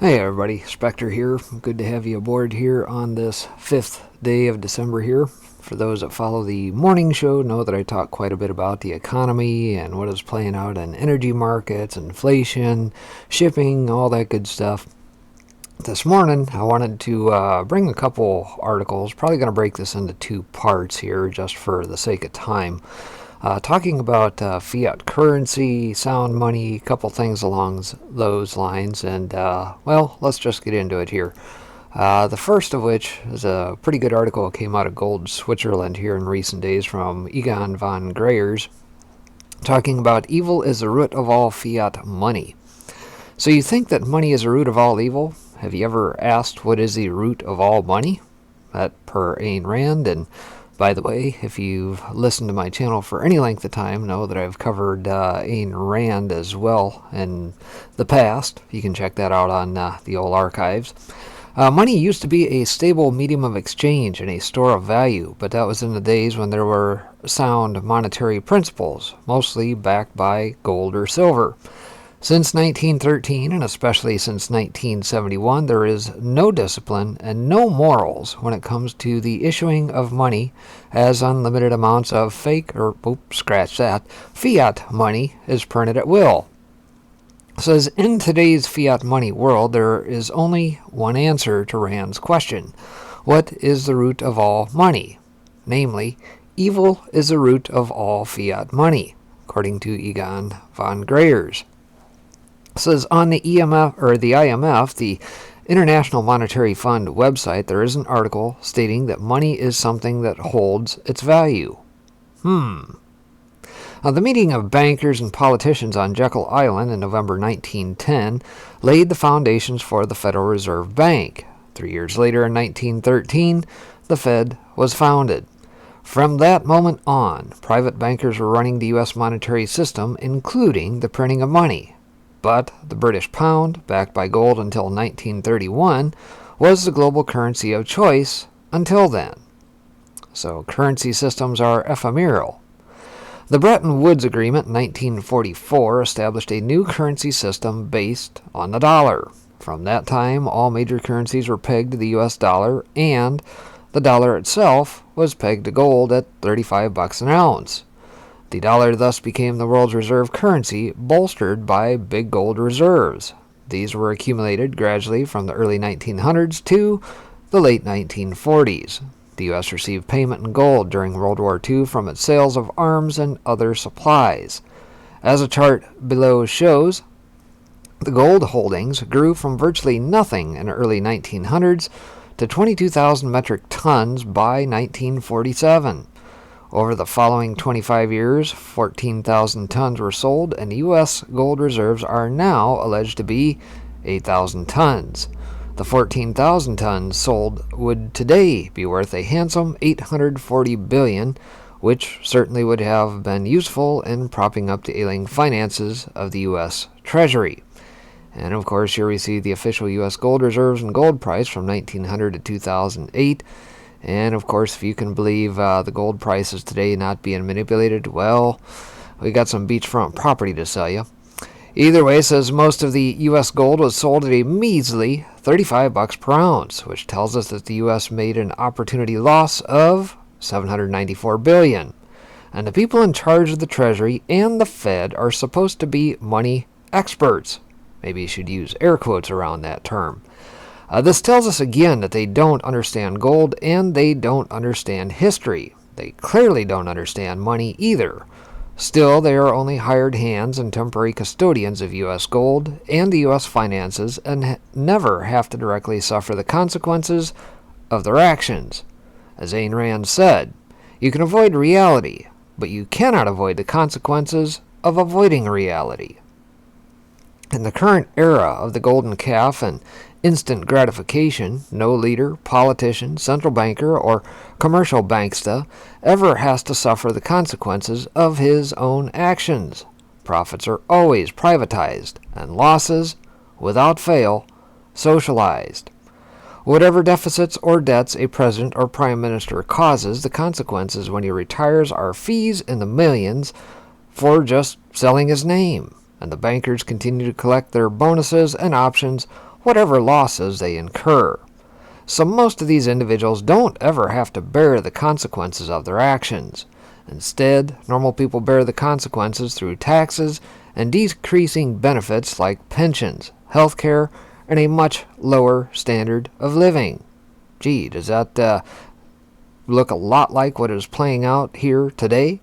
Hey everybody, Spectre here. Good to have you aboard here on this 5th day of December here. For those that follow the morning show know that I talk quite a bit about the economy and what is playing out in energy markets, inflation, shipping, all that good stuff. This morning I wanted to bring a couple articles, probably going to break this into two parts here just for the sake of time. Talking about fiat currency, sound money, a couple things along those lines, and let's just get into it here. The first of which is a pretty good article that came out of Gold, Switzerland here in recent days from Egon von Greyer's, talking about evil is the root of all fiat money. So you think that money is the root of all evil? Have you ever asked what is the root of all money? That per Ayn Rand. And by the way, if you've listened to my channel for any length of time, know that I've covered Ayn Rand as well in the past. You can check that out on the old archives. Money used to be a stable medium of exchange and a store of value, but that was in the days when there were sound monetary principles, mostly backed by gold or silver. Since 1913, and especially since 1971, there is no discipline and no morals when it comes to the issuing of money, as unlimited amounts of fiat money is printed at will. It says, in today's fiat money world, there is only one answer to Rand's question. What is the root of all money? Namely, evil is the root of all fiat money, according to Egon von Greyer's. Says on the IMF, the International Monetary Fund website, there is an article stating that money is something that holds its value. The meeting of bankers and politicians on Jekyll Island in November 1910 laid the foundations for the Federal Reserve Bank. 3 years later, in 1913, the Fed was founded. From that moment on, private bankers were running the U.S. monetary system, including the printing of money. But the British pound, backed by gold until 1931, was the global currency of choice until then. So currency systems are ephemeral. The Bretton Woods Agreement in 1944 established a new currency system based on the dollar. From that time, all major currencies were pegged to the U.S. dollar, and the dollar itself was pegged to gold at $35 an ounce. The dollar thus became the world's reserve currency, bolstered by big gold reserves. These were accumulated gradually from the early 1900s to the late 1940s. The U.S. received payment in gold during World War II from its sales of arms and other supplies. As a chart below shows, the gold holdings grew from virtually nothing in the early 1900s to 22,000 metric tons by 1947. Over the following 25 years, 14,000 tons were sold, and U.S. gold reserves are now alleged to be 8,000 tons. The 14,000 tons sold would today be worth a handsome $840 billion, which certainly would have been useful in propping up the ailing finances of the U.S. Treasury. And of course, here we see the official U.S. gold reserves and gold price from 1900 to 2008. And of course, if you can believe the gold prices today not being manipulated, well, we got some beachfront property to sell you. Either way, it says most of the U.S. gold was sold at a measly $35 per ounce, which tells us that the U.S. made an opportunity loss of $794 billion. And the people in charge of the Treasury and the Fed are supposed to be money experts. Maybe you should use air quotes around that term. This tells us again that they don't understand gold and they don't understand history. They clearly don't understand money either. Still, they are only hired hands and temporary custodians of U.S. gold and the U.S. finances and never have to directly suffer the consequences of their actions. As Ayn Rand said, you can avoid reality, but you cannot avoid the consequences of avoiding reality. In the current era of the golden calf and instant gratification, no leader, politician, central banker, or commercial banksta ever has to suffer the consequences of his own actions. Profits are always privatized, and losses, without fail, socialized. Whatever deficits or debts a president or prime minister causes, the consequences when he retires are fees in the millions for just selling his name. And the bankers continue to collect their bonuses and options whatever losses they incur. So most of these individuals don't ever have to bear the consequences of their actions. Instead, normal people bear the consequences through taxes and decreasing benefits like pensions, health care, and a much lower standard of living. Gee, does that look a lot like what is playing out here today?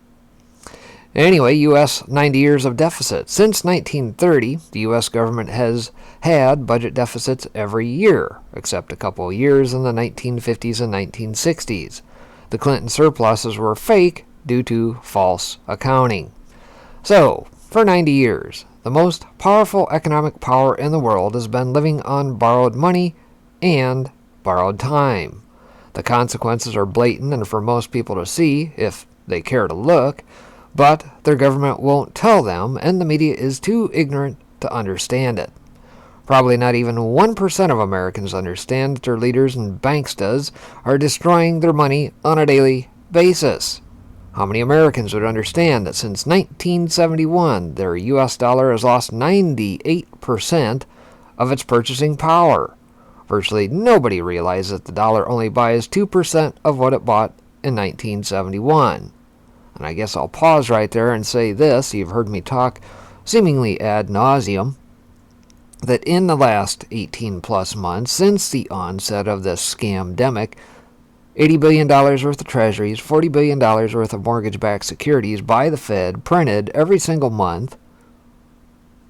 Anyway, U.S. 90 years of deficit. Since 1930, the U.S. government has had budget deficits every year, except a couple of years in the 1950s and 1960s. The Clinton surpluses were fake due to false accounting. So, for 90 years, the most powerful economic power in the world has been living on borrowed money and borrowed time. The consequences are blatant and for most people to see, if they care to look, but their government won't tell them, and the media is too ignorant to understand it. Probably not even 1% of Americans understand that their leaders and banksters are destroying their money on a daily basis. How many Americans would understand that since 1971, their U.S. dollar has lost 98% of its purchasing power? Virtually nobody realizes that the dollar only buys 2% of what it bought in 1971. And I guess I'll pause right there and say this. You've heard me talk seemingly ad nauseum that in the last 18 plus months since the onset of this scamdemic, $80 billion worth of treasuries, $40 billion worth of mortgage-backed securities by the Fed printed every single month.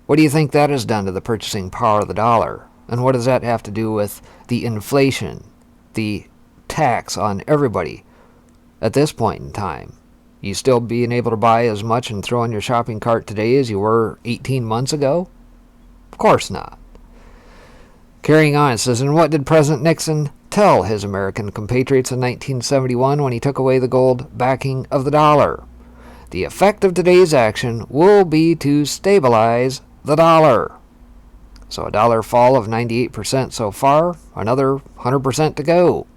What do you think that has done to the purchasing power of the dollar? And what does that have to do with the inflation, the tax on everybody at this point in time? You still being able to buy as much and throw in your shopping cart today as you were 18 months ago? Of course not. Carrying on, it says, and what did President Nixon tell his American compatriots in 1971 when he took away the gold backing of the dollar? The effect of today's action will be to stabilize the dollar. So a dollar fall of 98% so far, another 100% to go.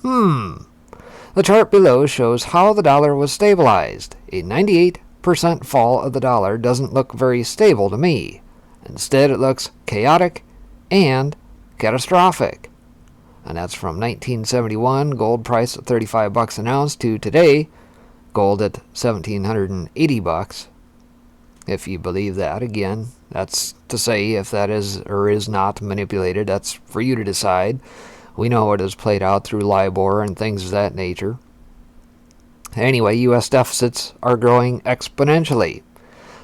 The chart below shows how the dollar was stabilized. A 98% fall of the dollar doesn't look very stable to me. Instead, it looks chaotic and catastrophic. And that's from 1971, gold price at $35 an ounce, to today, gold at $1,780. If you believe that, again, that's to say if that is or is not manipulated. That's for you to decide. We know it has played out through LIBOR and things of that nature. Anyway, U.S. deficits are growing exponentially.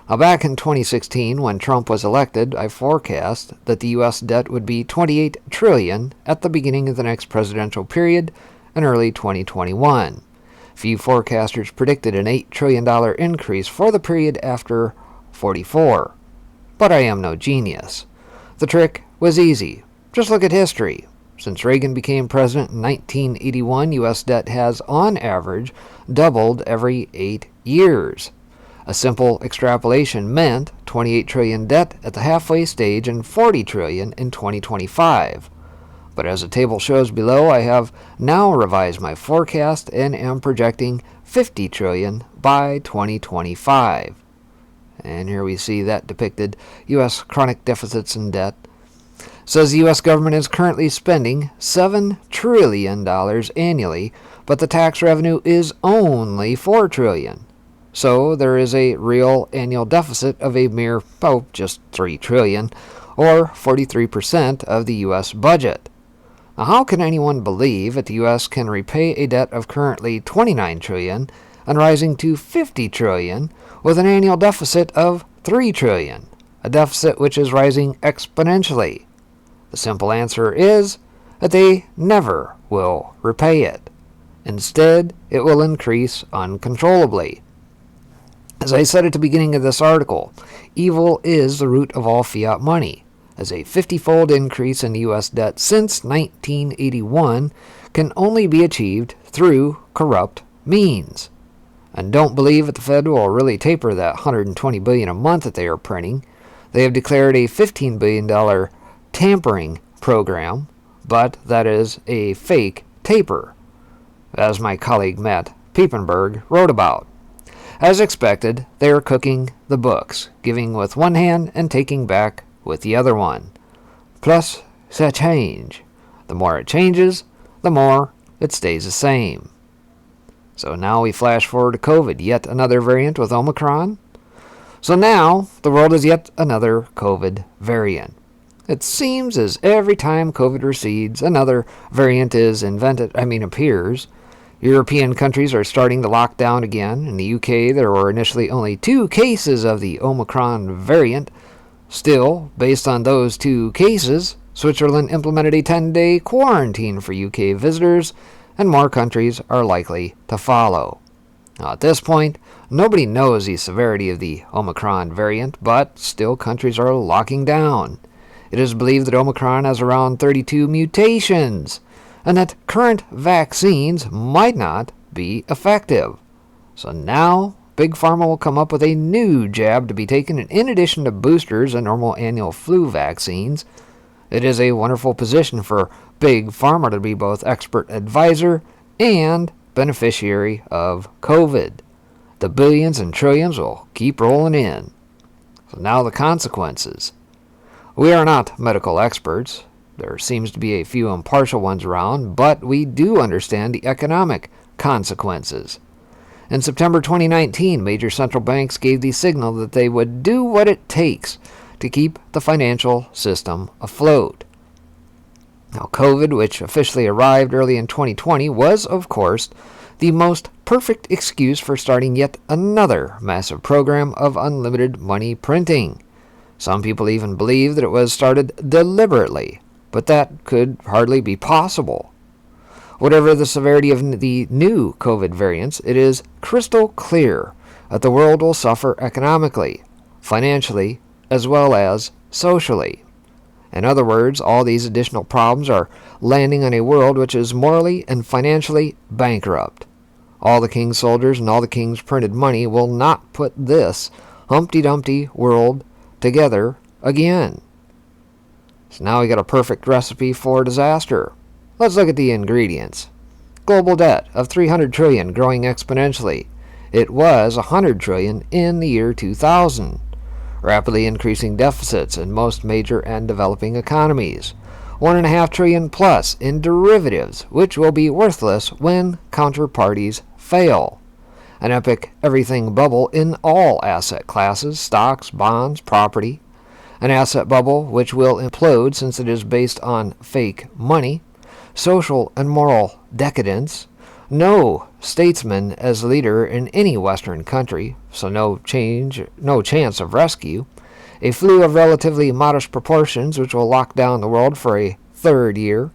Now, back in 2016, when Trump was elected, I forecast that the U.S. debt would be $28 trillion at the beginning of the next presidential period in early 2021. Few forecasters predicted an $8 trillion increase for the period after 44. But I am no genius. The trick was easy. Just look at history. Since Reagan became president in 1981, U.S. debt has, on average, doubled every 8 years. A simple extrapolation meant 28 trillion debt at the halfway stage and 40 trillion in 2025. But as the table shows below, I have now revised my forecast and am projecting 50 trillion by 2025. And here we see that depicted, U.S. chronic deficits and debt. Says the U.S. government is currently spending $7 trillion annually, but the tax revenue is only $4 trillion. So there is a real annual deficit of a mere, just $3 trillion, or 43% of the U.S. budget. Now, how can anyone believe that the U.S. can repay a debt of currently $29 trillion and rising to $50 trillion with an annual deficit of $3 trillion, a deficit which is rising exponentially? The simple answer is that they never will repay it. Instead, it will increase uncontrollably. As I said at the beginning of this article, evil is the root of all fiat money, as a 50-fold increase in the U.S. debt since 1981 can only be achieved through corrupt means. And don't believe that the Fed will really taper that $120 billion a month that they are printing. They have declared a $15 billion tampering program, but that is a fake taper, as my colleague Matt Piepenberg wrote about. As expected, they are cooking the books, giving with one hand and taking back with the other one. Plus, to change. The more it changes, the more it stays the same. So now we flash forward to COVID, yet another variant with Omicron. So now the world is yet another COVID variant. It seems as every time COVID recedes, another variant appears. European countries are starting to lock down again. In the UK, there were initially only 2 cases of the Omicron variant. Still, based on those 2 cases, Switzerland implemented a 10-day quarantine for UK visitors, and more countries are likely to follow. Now, at this point, nobody knows the severity of the Omicron variant, but still countries are locking down. It is believed that Omicron has around 32 mutations, and that current vaccines might not be effective. So now, Big Pharma will come up with a new jab to be taken in addition to boosters and normal annual flu vaccines. It is a wonderful position for Big Pharma to be both expert advisor and beneficiary of COVID. The billions and trillions will keep rolling in. So now the consequences. We are not medical experts. There seems to be a few impartial ones around, but we do understand the economic consequences. In September 2019, major central banks gave the signal that they would do what it takes to keep the financial system afloat. Now, COVID, which officially arrived early in 2020, was, of course, the most perfect excuse for starting yet another massive program of unlimited money printing. Some people even believe that it was started deliberately, but that could hardly be possible. Whatever the severity of the new COVID variants, it is crystal clear that the world will suffer economically, financially, as well as socially. In other words, all these additional problems are landing on a world which is morally and financially bankrupt. All the king's soldiers and all the king's printed money will not put this Humpty Dumpty world together again. So now we got a perfect recipe for disaster. Let's look at the ingredients. Global debt of $300 trillion growing exponentially. It was $100 trillion in the year 2000. Rapidly increasing deficits in most major and developing economies. $1.5 trillion plus in derivatives, which will be worthless when counterparties fail. An epic everything bubble in all asset classes, stocks, bonds, property. An asset bubble which will implode since it is based on fake money. Social and moral decadence. No statesman as leader in any Western country, so no chance of rescue. A flu of relatively modest proportions which will lock down the world for a 3rd year.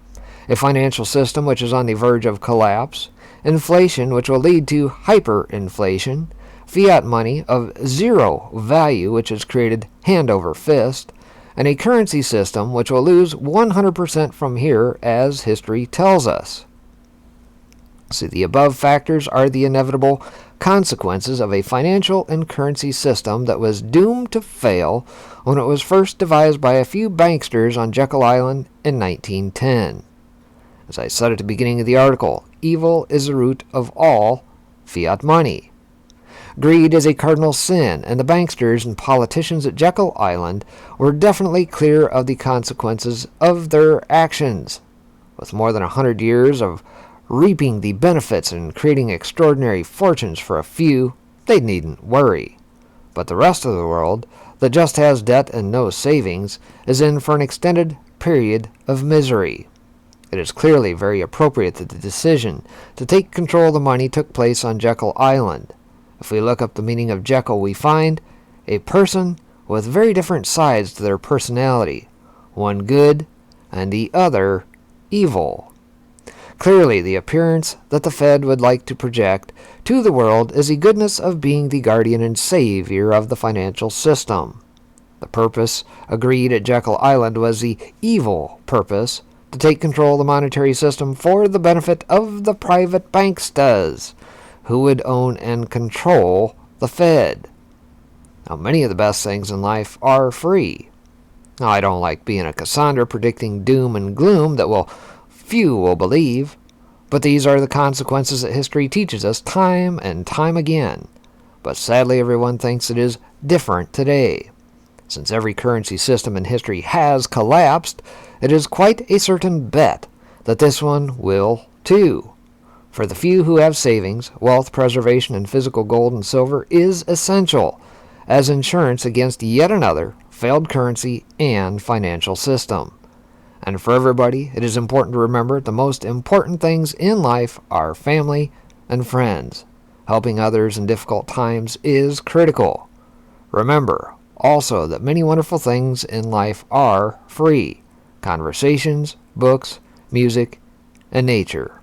A financial system which is on the verge of collapse. Inflation which will lead to hyperinflation. Fiat money of zero value which is created hand over fist. And a currency system which will lose 100% from here as history tells us. See, the above factors are the inevitable consequences of a financial and currency system that was doomed to fail when it was first devised by a few banksters on Jekyll Island in 1910. As I said at the beginning of the article, evil is the root of all fiat money. Greed is a cardinal sin, and the banksters and politicians at Jekyll Island were definitely clear of the consequences of their actions. With more than 100 years of reaping the benefits and creating extraordinary fortunes for a few, they needn't worry. But the rest of the world, that just has debt and no savings, is in for an extended period of misery. It is clearly very appropriate that the decision to take control of the money took place on Jekyll Island. If we look up the meaning of Jekyll, we find a person with very different sides to their personality, one good and the other evil. Clearly, the appearance that the Fed would like to project to the world is the goodness of being the guardian and savior of the financial system. The purpose agreed at Jekyll Island was the evil purpose to take control of the monetary system for the benefit of the private banksters, who would own and control the Fed. Now, many of the best things in life are free. Now, I don't like being a Cassandra predicting doom and gloom that few will believe, but these are the consequences that history teaches us time and time again. But sadly, everyone thinks it is different today. Since every currency system in history has collapsed, it is quite a certain bet that this one will too. For the few who have savings, wealth preservation in physical gold and silver is essential as insurance against yet another failed currency and financial system. And for everybody, it is important to remember the most important things in life are family and friends. Helping others in difficult times is critical. Remember also that many wonderful things in life are free. Conversations, books, music, and nature.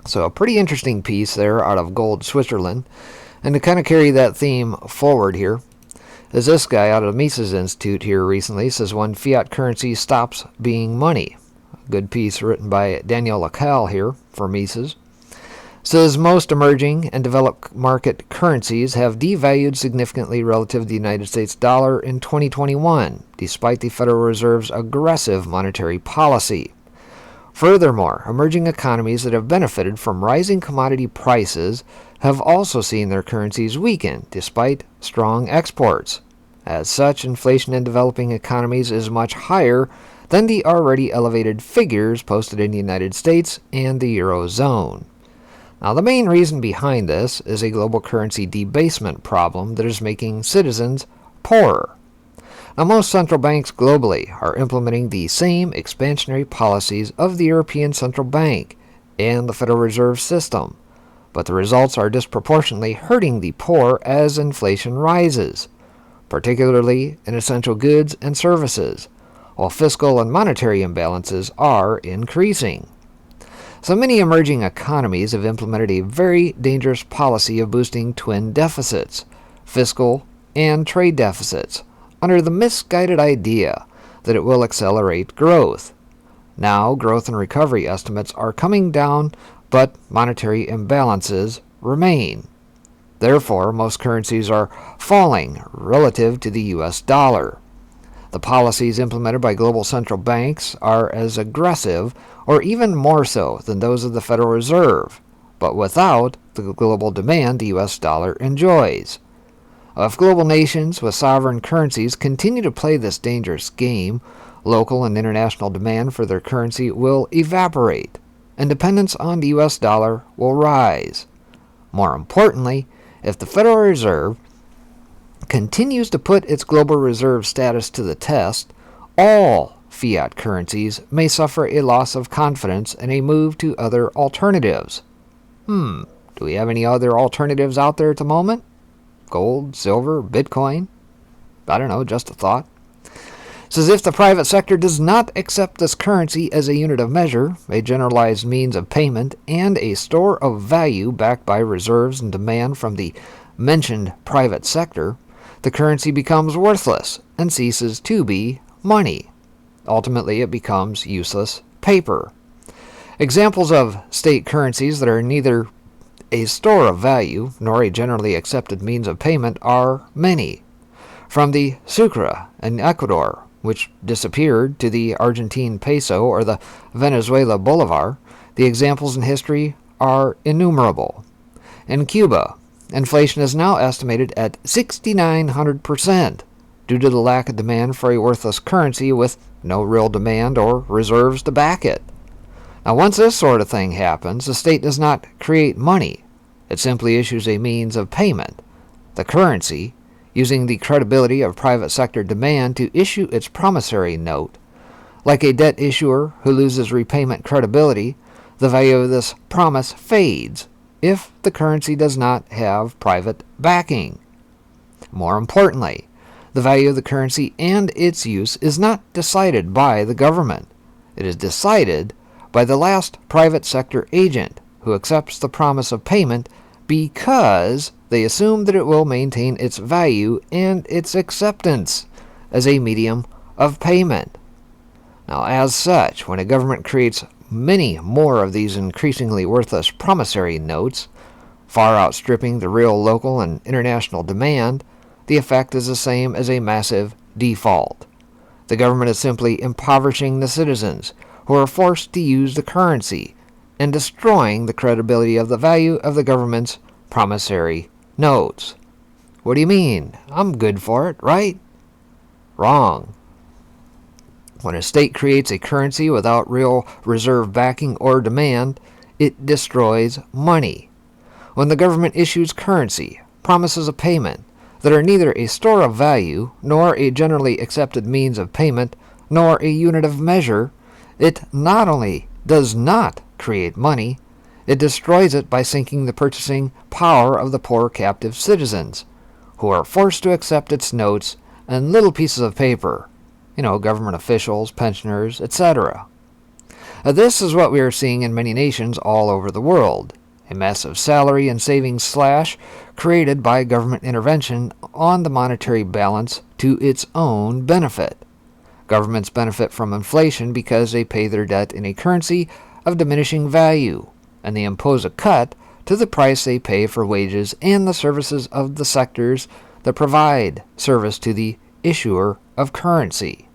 So a pretty interesting piece there out of Gold, Switzerland. And to kind of carry that theme forward here, is this guy out of the Mises Institute here recently says when fiat currency stops being money. A good piece written by Daniel Lacal here for Mises. Says most emerging and developed market currencies have devalued significantly relative to the United States dollar in 2021, despite the Federal Reserve's aggressive monetary policy. Furthermore, emerging economies that have benefited from rising commodity prices have also seen their currencies weaken despite strong exports. As such, inflation in developing economies is much higher than the already elevated figures posted in the United States and the Eurozone. Now, the main reason behind this is a global currency debasement problem that is making citizens poorer. Now, most central banks globally are implementing the same expansionary policies of the European Central Bank and the Federal Reserve System, but the results are disproportionately hurting the poor as inflation rises, particularly in essential goods and services, while fiscal and monetary imbalances are increasing. So many emerging economies have implemented a very dangerous policy of boosting twin deficits, fiscal and trade deficits, under the misguided idea that it will accelerate growth. Now, growth and recovery estimates are coming down, but monetary imbalances remain. Therefore, most currencies are falling relative to the US dollar. The policies implemented by global central banks are as aggressive or even more so than those of the Federal Reserve, but without the global demand the US dollar enjoys. If global nations with sovereign currencies continue to play this dangerous game, local and international demand for their currency will evaporate, and dependence on the US dollar will rise. More importantly, if the Federal Reserve continues to put its global reserve status to the test, all fiat currencies may suffer a loss of confidence and a move to other alternatives. Do we have any other alternatives out there at the moment? Gold, silver, Bitcoin? I don't know, just a thought. Says if the private sector does not accept this currency as a unit of measure, a generalized means of payment, and a store of value backed by reserves and demand from the mentioned private sector, the currency becomes worthless and ceases to be money. Ultimately, it becomes useless paper. Examples of state currencies that are neither a store of value nor a generally accepted means of payment are many. From the sucre in Ecuador, which disappeared, to the Argentine peso or the Venezuela bolivar, the examples in history are innumerable. In Cuba, inflation is now estimated at 6,900% due to the lack of demand for a worthless currency with no real demand or reserves to back it. Now, once this sort of thing happens, the state does not create money. It simply issues a means of payment, the currency, using the credibility of private sector demand to issue its promissory note. Like a debt issuer who loses repayment credibility, the value of this promise fades if the currency does not have private backing. More importantly, the value of the currency and its use is not decided by the government. It is decided by the last private sector agent who accepts the promise of payment because they assume that it will maintain its value and its acceptance as a medium of payment. Now, as such, when a government creates many more of these increasingly worthless promissory notes, far outstripping the real local and international demand, the effect is the same as a massive default. The government is simply impoverishing the citizens who are forced to use the currency and destroying the credibility of the value of the government's promissory notes. What do you mean? I'm good for it, right? Wrong. When a state creates a currency without real reserve backing or demand, it destroys money. When the government issues currency, promises of payment, that are neither a store of value, nor a generally accepted means of payment, nor a unit of measure, it not only does not create money, it destroys it by sinking the purchasing power of the poor captive citizens, who are forced to accept its notes and little pieces of paper, government officials, pensioners, etc. This is what we are seeing in many nations all over the world. A massive salary and savings slash created by government intervention on the monetary balance to its own benefit. Governments benefit from inflation because they pay their debt in a currency of diminishing value, and they impose a cut to the price they pay for wages and the services of the sectors that provide service to the issuer of currency.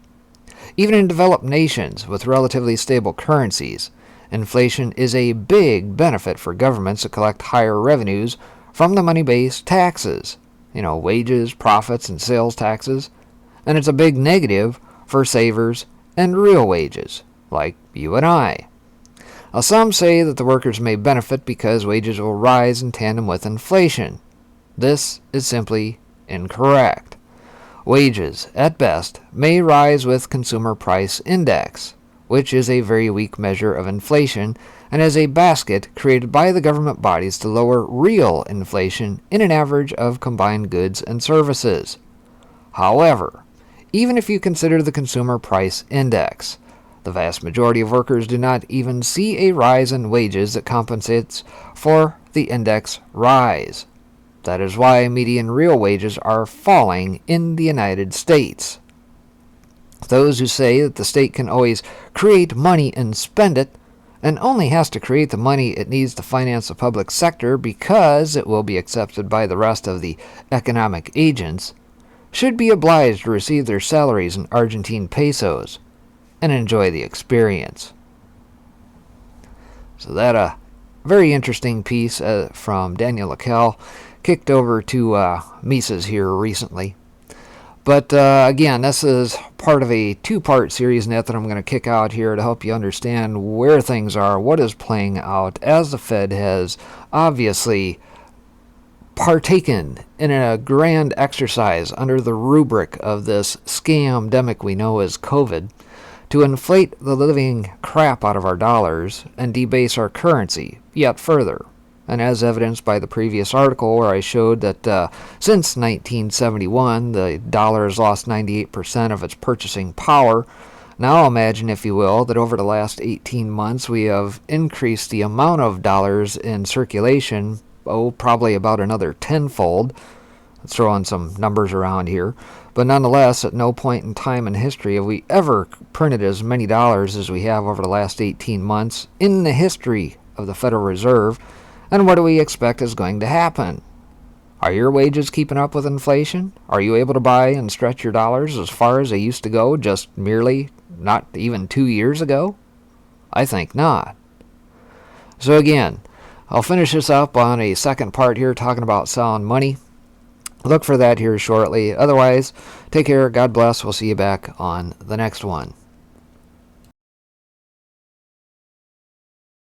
Even in developed nations with relatively stable currencies, inflation is a big benefit for governments to collect higher revenues from the money-based taxes, wages, profits, and sales taxes, and it's a big negative for savers and real wages, like you and I. Now, some say that the workers may benefit because wages will rise in tandem with inflation. This is simply incorrect. Wages, at best, may rise with consumer price index, which is a very weak measure of inflation and is a basket created by the government bodies to lower real inflation in an average of combined goods and services. However, even if you consider the consumer price index, the vast majority of workers do not even see a rise in wages that compensates for the index rise. That is why median real wages are falling in the United States. Those who say that the state can always create money and spend it, and only has to create the money it needs to finance the public sector because it will be accepted by the rest of the economic agents, should be obliged to receive their salaries in Argentine pesos and enjoy the experience. So that a very interesting piece from Daniel Lacal, kicked over to Mises here recently. But again, this is part of a two-part series net that I'm going to kick out here to help you understand where things are, what is playing out, as the Fed has obviously partaken in a grand exercise under the rubric of this scamdemic we know as COVID to inflate the living crap out of our dollars and debase our currency yet further. And as evidenced by the previous article where I showed that since 1971, the dollar has lost 98% of its purchasing power. Now imagine, if you will, that over the last 18 months we have increased the amount of dollars in circulation, probably about another tenfold. Let's throw in some numbers around here. But nonetheless, at no point in time in history have we ever printed as many dollars as we have over the last 18 months in the history of the Federal Reserve. And what do we expect is going to happen? Are your wages keeping up with inflation? Are you able to buy and stretch your dollars as far as they used to go just merely not even 2 years ago? I think not. So again, I'll finish this up on a second part here talking about selling money. Look for that here shortly. Otherwise, take care. God bless. We'll see you back on the next one.